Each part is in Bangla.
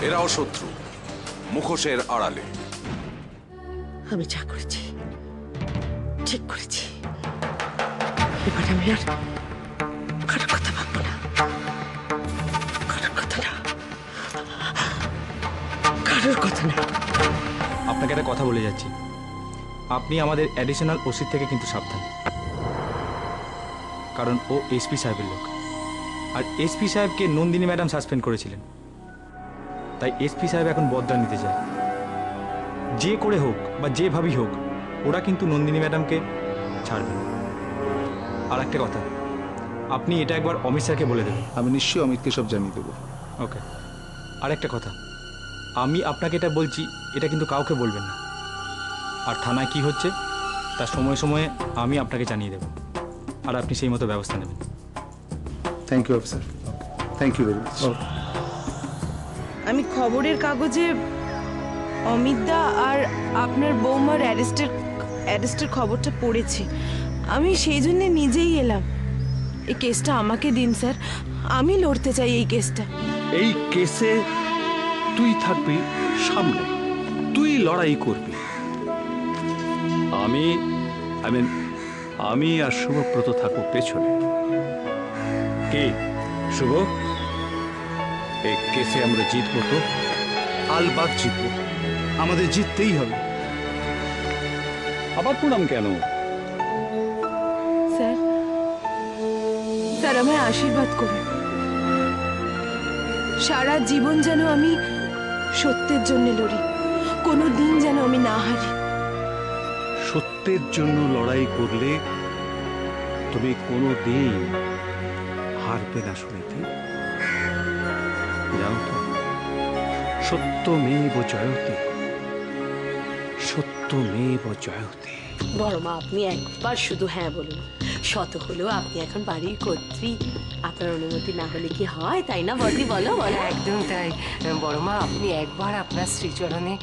এরাও শত্রু, মুখোশের আড়ালে। আমি যা করেছি ঠিক করেছি। এবার আমি আর কারোর কথা ভাববো না, কারোর কথা না, কারোর কথা না। আপনাকে একটা কথা বলে যাচ্ছি, আপনি আমাদের অ্যাডিশনাল ওসি থেকে কিন্তু সাবধান, কারণ ও এসপি সাহেবের লোক। আর এসপি সাহেবকে নন্দিনী ম্যাডাম সাসপেন্ড করেছিলেন, তাই এসপি সাহেব এখন বদলা নিতে চায়। যে করে হোক বা যেভাবেই হোক ওরা কিন্তু নন্দিনী ম্যাডামকে ছাড়বে না। আর একটা কথা, আপনি এটা একবার অমিত স্যারকে বলে দেবেন। আমি নিশ্চয়ই অমিতকে সব জানিয়ে দেবো। ওকে। আর একটা কথা, আমি আপনাকে এটা বলছি, এটা কিন্তু কাউকে বলবেন না। আর থানায় কি হচ্ছে তার সময়ে সময়ে আমি আপনাকে জানিয়ে দেব, আর আপনি সেই মতো ব্যবস্থা নেবেন। Thank you officer, thank you very much. আমি খবরের কাগজে অমিতদা আর আপনার বৌমার অ্যারেস্টের খবরটা পড়েছি। আমি সেই জন্য নিজেই এলাম। এই কেসটা আমাকে দিন স্যার, আমি লড়তে চাই এই কেসটা। এই কেসে তুই থাকবি সামনে, তুই লড়াই করবি। আমি আর শুভব্রত থাকবো পেছনে। কি শুভ, এই কেসে আমরা জিতবো তো? আলবাদ জিতবো, আমাদের জিততেই হবে। আবার প্রণাম কেন? স্যার, স্যার আমায় আশীর্বাদ করুন। সারা জীবন যেন আমি সত্যের জন্য লড়ি, কোনো দিন যেন আমি না হারি। সত্যের জন্য লড়াই করলে তুমি কোনো দিন হারবে না শুনেছি, জানো তো? সত্যমেব জয়তে, সত্যমেব জয়তে। বড় মা, আপনি একবার শুধু হ্যাঁ বলুন। শত হলেও আপনি এখন বাড়ির কর্ত্রী, আপনার অনুমতি না হলে কি হয়, তাই না বড়দি? বলো বলো। একদম তাই বড় মা, আপনি একবার আপনার শ্রীচরণে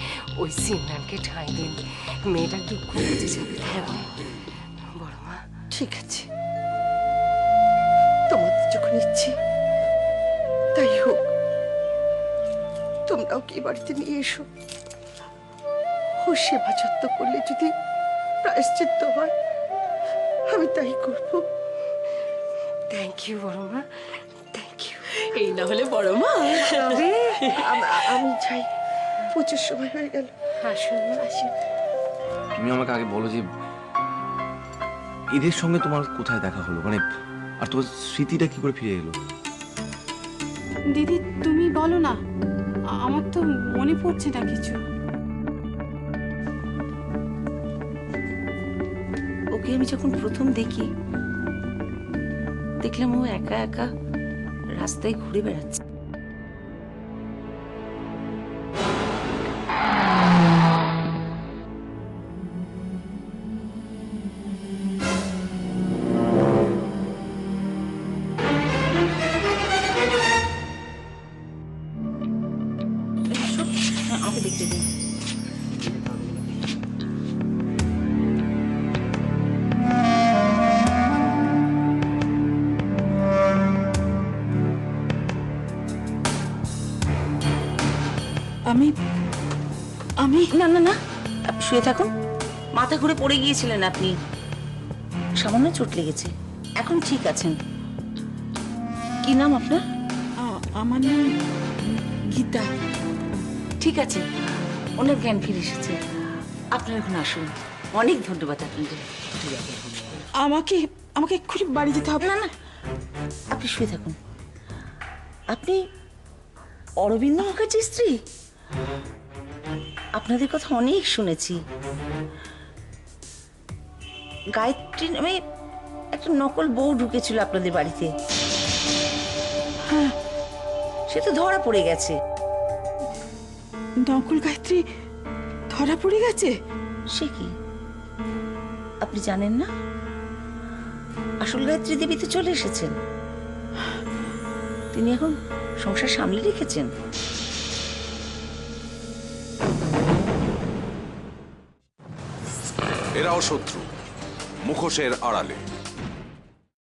ওই সিমরানকে ঠাঁই দিন, মেয়েটার দুঃখ বুঝে যাবে। হ্যাঁ বড় মা। ঠিক আছে, তোমাদের যখন ইচ্ছে তাই হোক। তোমরাও কি বাড়িতে নিয়ে এসো। ও সেবা যত্ন করলে যদি প্রায়শ্চিত্ত হয়, আমি তাই করবো। থ্যাংক ইউ বড় মা, থ্যাংক ইউ। এই না হলে বড় মা, আমি চাই। প্রচুর সময় হয়ে গেল। আসুন মা, আসুন। তুমি আমাকে আগে বলো যে এদের সঙ্গে তোমার কোথায় দেখা হলো, মানে আর তোমার স্মৃতিটা কি করে ফিরে এলো? দিদি তুমি বলো না, আমার তো মনে পড়ছে না কিছু। ওকে আমি যখন প্রথম দেখলাম ও একা একা রাস্তায় ঘুরে বেড়াচ্ছে। আমাকে দেখতে দিন। আমি না না না, শুয়ে থাকুন। মাথা ঘুরে পড়ে গিয়েছিলেন আপনি, সামান্য চোট লেগেছে, এখন ঠিক আছেন। কি নাম আপনার? আমার নাম গীতা। ঠিক আছে, ওনার জ্ঞান ফিরে এসেছে। আপনার এখন আসুন। অনেক ধন্যবাদ আপনাদের। আমাকে এক্ষুনি বাড়ি যেতে হবে। না না, আপনি শুয়ে থাকুন। আপনি অরবিন্দ মুখার্জির স্ত্রী? আপনাদের কথা অনেক শুনেছি। গায়ত্রী নামে একটা নকল বউ ঢুকেছিল আপনাদের বাড়িতে। হ্যাঁ, সে তো ধরা পড়ে গেছে। নকল গায়ত্রী ধরা পড়ে গেছে? সে কি, আপনি জানেন না? আসল গায়ত্রী দেবী তো চলে এসেছেন। তিনি এখন সংসার সামলে রেখেছেন। এরাও শত্রু, মুখোশের আড়ালে।